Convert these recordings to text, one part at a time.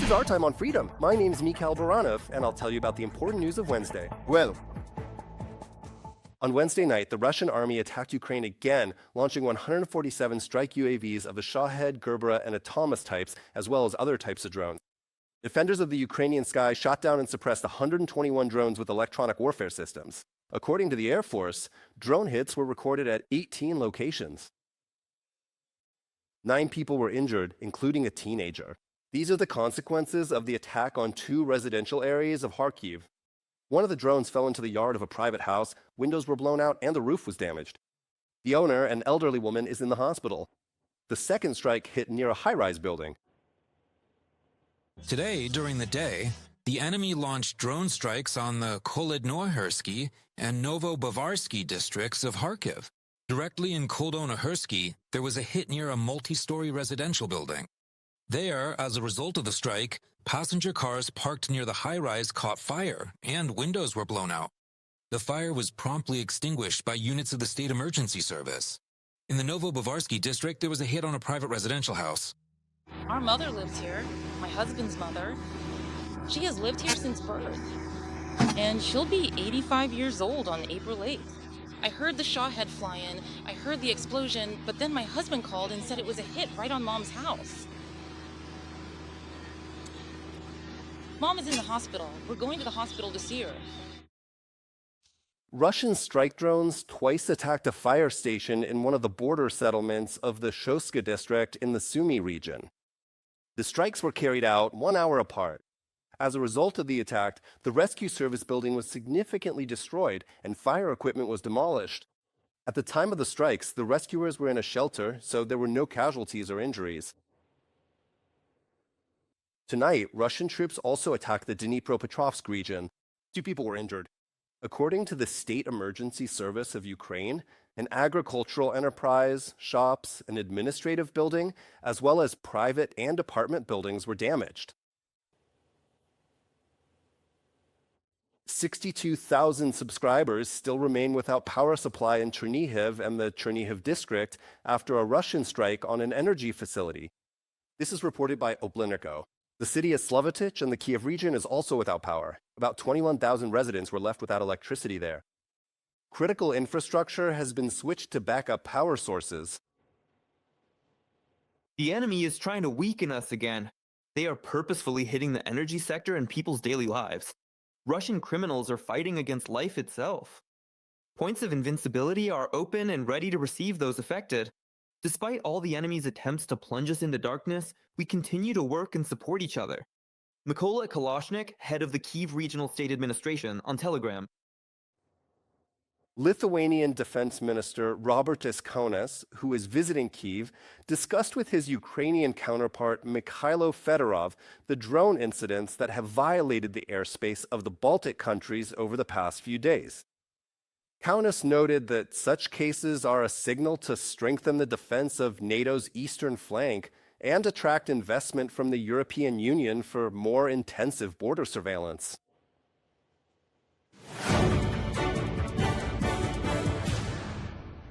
is Our Time on Freedom. My name is Mikhail Baranov, and I'll tell you about the important news of Wednesday. Well, On Wednesday night, the Russian army attacked Ukraine again, launching 147 strike UAVs of the Shahed, Gerbera, and Atomas types, as well as other types of drones. Defenders of the Ukrainian sky shot down and suppressed 121 drones with electronic warfare systems. According to the Air Force, drone hits were recorded at 18 locations. 9 people were injured, including a teenager. These are the consequences of the attack on 2 residential areas of Kharkiv. One of the drones fell into the yard of a private house, windows were blown out, and the roof was damaged. The owner, an elderly woman, is in the hospital. The second strike hit near a high-rise building. Today, during the day, the enemy launched drone strikes on the Kolodnohersky and Novobovarsky districts of Kharkiv. Directly in Kolodnohersky, there was a hit near a multi-story residential building. There, as a result of the strike, passenger cars parked near the high-rise caught fire and windows were blown out. The fire was promptly extinguished by units of the State Emergency Service. In the Novobovarsky district, there was a hit on a private residential house. Our mother lives here, my husband's mother. She has lived here since birth. And she'll be 85 years old on April 8th. I heard the Shahed fly in, I heard the explosion, but then my husband called and said it was a hit right on Mom's house. Mom is in the hospital. We're going to the hospital to see her. Russian strike drones twice attacked a fire station in one of the border settlements of the Shoska district in the Sumy region. The strikes were carried out 1 hour apart. As a result of the attack, the rescue service building was significantly destroyed and fire equipment was demolished. At the time of the strikes, the rescuers were in a shelter, so there were no casualties or injuries. Tonight, Russian troops also attacked the Dnipropetrovsk region. 2 people were injured. According to the State Emergency Service of Ukraine, an agricultural enterprise, shops, an administrative building, as well as private and apartment buildings were damaged. 62,000 subscribers still remain without power supply in Chernihiv and the Chernihiv district after a Russian strike on an energy facility. This is reported by Obliniko. The city of Slovatich and the Kiev region is also without power. About 21,000 residents were left without electricity there. Critical infrastructure has been switched to backup power sources. the enemy is trying to weaken us again. They are purposefully hitting the energy sector and people's daily lives. Russian criminals are fighting against life itself. Points of invincibility are open and ready to receive those affected. Despite all the enemy's attempts to plunge us into darkness, we continue to work and support each other. Mykola Kalashnik, head of the Kyiv Regional State Administration, on Telegram. Lithuanian Defense Minister Robertas Kaunas, who is visiting Kyiv, discussed with his Ukrainian counterpart Mikhailo Fedorov the drone incidents that have violated the airspace of the Baltic countries over the past few days. Kaunas noted that such cases are a signal to strengthen the defense of NATO's eastern flank and attract investment from the European Union for more intensive border surveillance.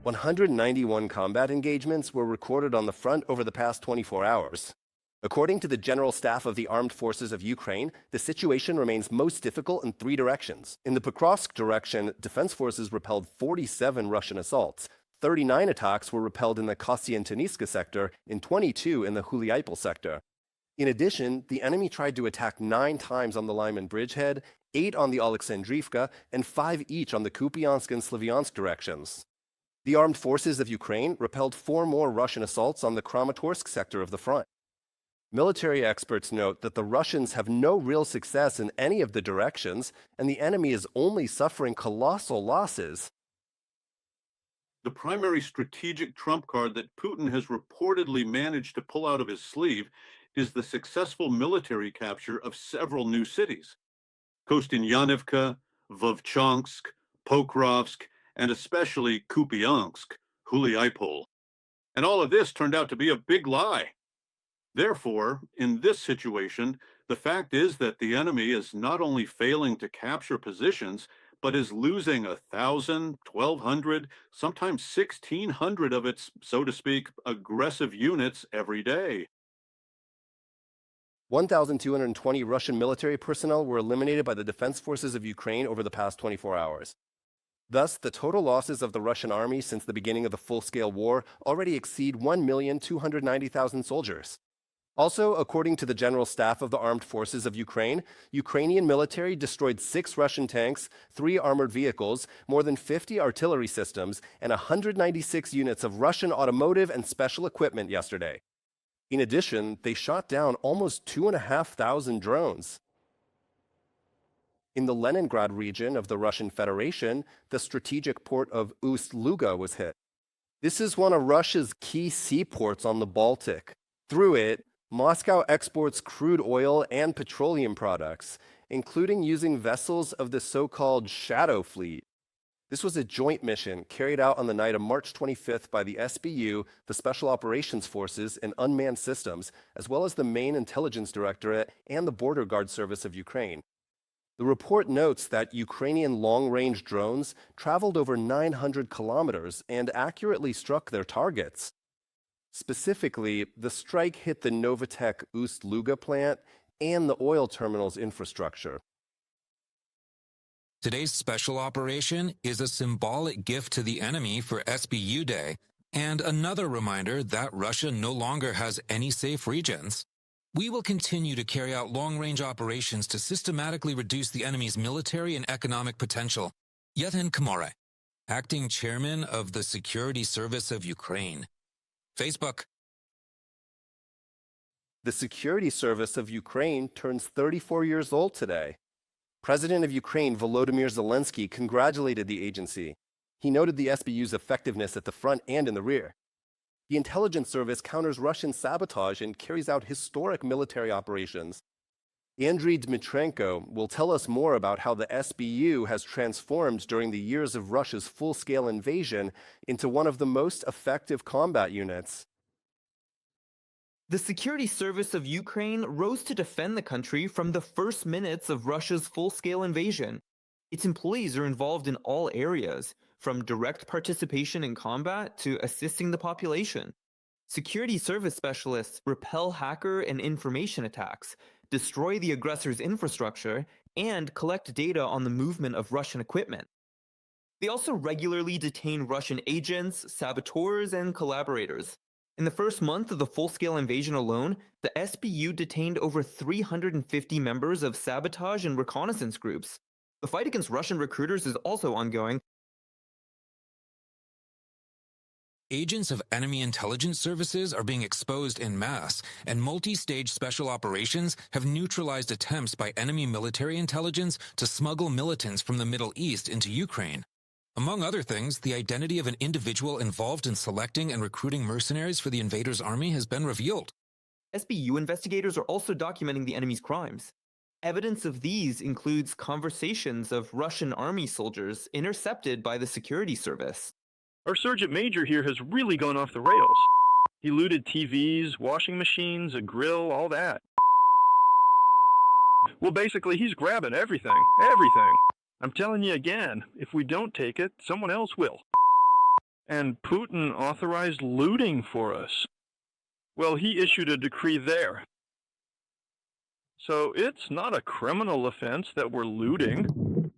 "191 combat engagements were recorded on the front over the past 24 hours. According to the General Staff of the Armed Forces of Ukraine, the situation remains most difficult in 3 directions. In the Pokrovsk direction, defense forces repelled 47 Russian assaults. 39 attacks were repelled in the Kostyantynivka sector and 22 in the Huliaipol sector. In addition, the enemy tried to attack 9 times on the Lyman bridgehead, 8 on the Alexandrivka, and 5 each on the Kupiansk and Slavyansk directions. The armed forces of Ukraine repelled 4 more Russian assaults on the Kramatorsk sector of the front. Military experts note that the Russians have no real success in any of the directions, and the enemy is only suffering colossal losses. The primary strategic trump card that Putin has reportedly managed to pull out of his sleeve is the successful military capture of several new cities: Kostyantynivka, Vovchansk, Pokrovsk, and especially Kupiansk, Huliaipol. And all of this turned out to be a big lie. Therefore, in this situation, the fact is that the enemy is not only failing to capture positions, but is losing 1,000, 1,200, sometimes 1,600 of its, so to speak, aggressive units every day. 1,220 Russian military personnel were eliminated by the defense forces of Ukraine over the past 24 hours. Thus, the total losses of the Russian army since the beginning of the full-scale war already exceed 1,290,000 soldiers. Also, according to the General Staff of the Armed Forces of Ukraine, Ukrainian military destroyed 6 Russian tanks, 3 armored vehicles, more than 50 artillery systems, and 196 units of Russian automotive and special equipment yesterday. In addition, they shot down almost 2,500 drones. In the Leningrad region of the Russian Federation, the strategic port of Ust-Luga was hit. This is one of Russia's key seaports on the Baltic. Through it, Moscow exports crude oil and petroleum products, including using vessels of the so-called Shadow Fleet. This was a joint mission carried out on the night of March 25th by the SBU, the Special Operations Forces, and Unmanned Systems, as well as the main intelligence directorate and the Border Guard Service of Ukraine. The report notes that Ukrainian long-range drones traveled over 900 kilometers and accurately struck their targets. Specifically, the strike hit the Novatek Ust-Luga plant and the oil terminal's infrastructure. Today's special operation is a symbolic gift to the enemy for SBU Day, and another reminder that Russia no longer has any safe regions. We will continue to carry out long-range operations to systematically reduce the enemy's military and economic potential. Yevhen Komore, Acting Chairman of the Security Service of Ukraine. Facebook. The Security Service of Ukraine turns 34 years old today. President of Ukraine Volodymyr Zelensky congratulated the agency. He noted the SBU's effectiveness at the front and in the rear. The intelligence service counters Russian sabotage and carries out historic military operations. Andriy Dmitrenko will tell us more about how the SBU has transformed during the years of Russia's full-scale invasion into one of the most effective combat units. The Security Service of Ukraine rose to defend the country from the first minutes of Russia's full-scale invasion. Its employees are involved in all areas, from direct participation in combat to assisting the population. Security service specialists repel hacker and information attacks, destroy the aggressor's infrastructure, and collect data on the movement of Russian equipment. They also regularly detain Russian agents, saboteurs, and collaborators. In the first month of the full-scale invasion alone, the SBU detained over 350 members of sabotage and reconnaissance groups. The fight against Russian recruiters is also ongoing. Agents of enemy intelligence services are being exposed en masse, and multi-stage special operations have neutralized attempts by enemy military intelligence to smuggle militants from the Middle East into Ukraine. Among other things, the identity of an individual involved in selecting and recruiting mercenaries for the invaders' army has been revealed. SBU investigators are also documenting the enemy's crimes. Evidence of these includes conversations of Russian army soldiers intercepted by the security service. Our sergeant major here has really gone off the rails. He looted TVs, washing machines, a grill, all that. Well, basically, he's grabbing everything. I'm telling you again, if we don't take it, someone else will. And Putin authorized looting for us. Well, he issued a decree there. So it's not a criminal offense that we're looting.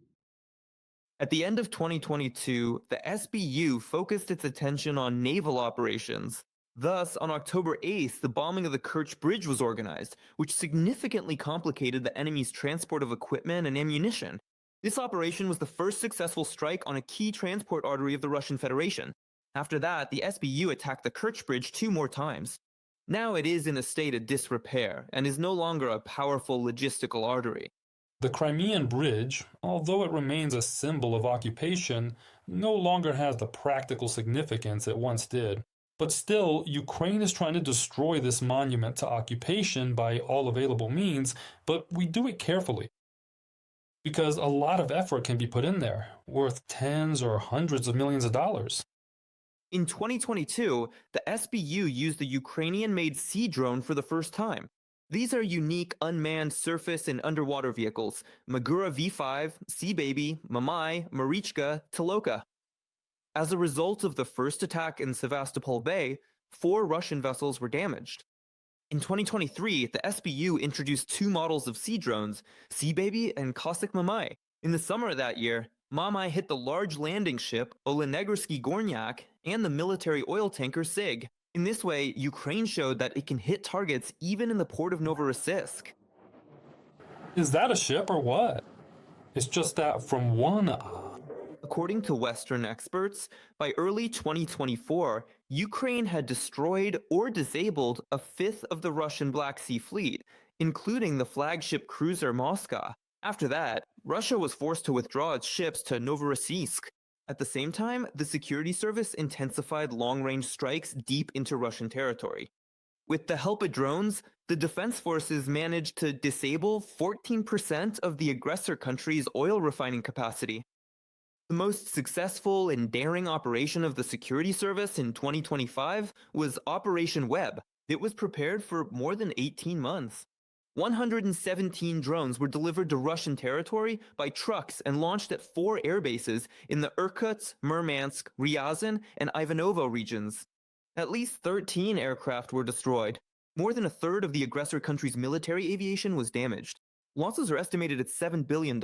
At the end of 2022, the SBU focused its attention on naval operations. Thus, on October 8th, the bombing of the Kerch Bridge was organized, which significantly complicated the enemy's transport of equipment and ammunition. This operation was the first successful strike on a key transport artery of the Russian Federation. After that, the SBU attacked the Kerch Bridge 2 more times. Now it is in a state of disrepair and is no longer a powerful logistical artery. The Crimean Bridge, although it remains a symbol of occupation, no longer has the practical significance it once did. But still, Ukraine is trying to destroy this monument to occupation by all available means, but we do it carefully. Because a lot of effort can be put in there, worth tens or hundreds of millions of dollars. In 2022, the SBU used the Ukrainian-made Sea drone for the first time. These are unique unmanned surface and underwater vehicles: Magura V5, Sea Baby, Mamai, Marichka, Toloka. As a result of the first attack in Sevastopol Bay, 4 Russian vessels were damaged. In 2023, the SBU introduced two models of sea drones, Sea Baby and Cossack Mamai. In the summer of that year, Mamai hit the large landing ship Olenegorsky Gornyak and the military oil tanker Sig. In this way, Ukraine showed that it can hit targets even in the port of Novorossiysk. Is that a ship or what? It's just that from one... According to Western experts, by early 2024, Ukraine had destroyed or disabled a fifth of the Russian Black Sea Fleet, including the flagship cruiser Moscow. After that, Russia was forced to withdraw its ships to Novorossiysk. At the same time, the security service intensified long-range strikes deep into Russian territory. With the help of drones, the defense forces managed to disable 14% of the aggressor country's oil refining capacity. The most successful and daring operation of the security service in 2025 was Operation Web. It was prepared for more than 18 months. 117 drones were delivered to Russian territory by trucks and launched at 4 airbases in the Irkutsk, Murmansk, Ryazan, and Ivanovo regions. At least 13 aircraft were destroyed. More than a third of the aggressor country's military aviation was damaged. Losses are estimated at $7 billion.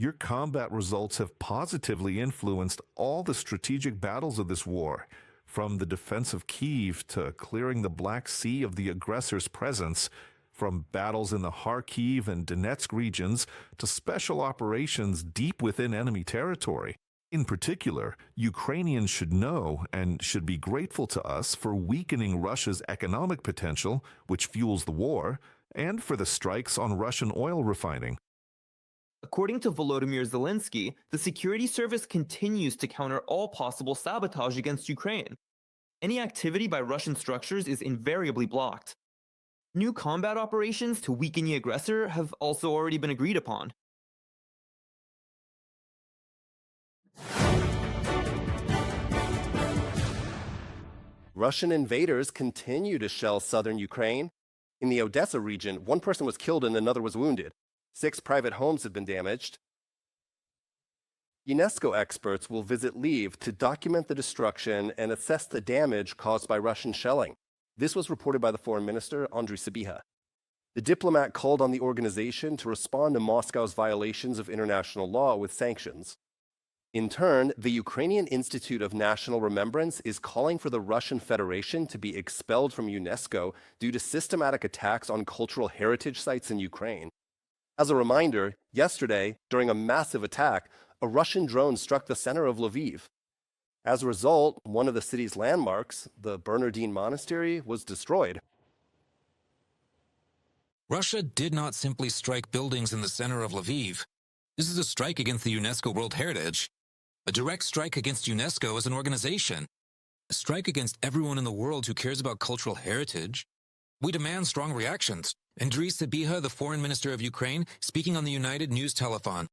Your combat results have positively influenced all the strategic battles of this war, from the defense of Kyiv to clearing the Black Sea of the aggressor's presence, from battles in the Kharkiv and Donetsk regions to special operations deep within enemy territory. In particular, Ukrainians should know and should be grateful to us for weakening Russia's economic potential, which fuels the war, and for the strikes on Russian oil refining. According to Volodymyr Zelensky, the security service continues to counter all possible sabotage against Ukraine. Any activity by Russian structures is invariably blocked. New combat operations to weaken the aggressor have also already been agreed upon. Russian invaders continue to shell southern Ukraine. In the Odesa region, one person was killed and another was wounded. 6 private homes have been damaged. UNESCO experts will visit Lviv to document the destruction and assess the damage caused by Russian shelling. This was reported by the foreign minister, Andriy Sybiha. The diplomat called on the organization to respond to Moscow's violations of international law with sanctions. In turn, the Ukrainian Institute of National Remembrance is calling for the Russian Federation to be expelled from UNESCO due to systematic attacks on cultural heritage sites in Ukraine. As a reminder, yesterday, during a massive attack, a Russian drone struck the center of Lviv. As a result, one of the city's landmarks, the Bernardine Monastery, was destroyed. Russia did not simply strike buildings in the center of Lviv. This is a strike against the UNESCO World Heritage. A direct strike against UNESCO as an organization. A strike against everyone in the world who cares about cultural heritage. We demand strong reactions. Andriy Sybiha, the foreign minister of Ukraine, speaking on the United News Telethon.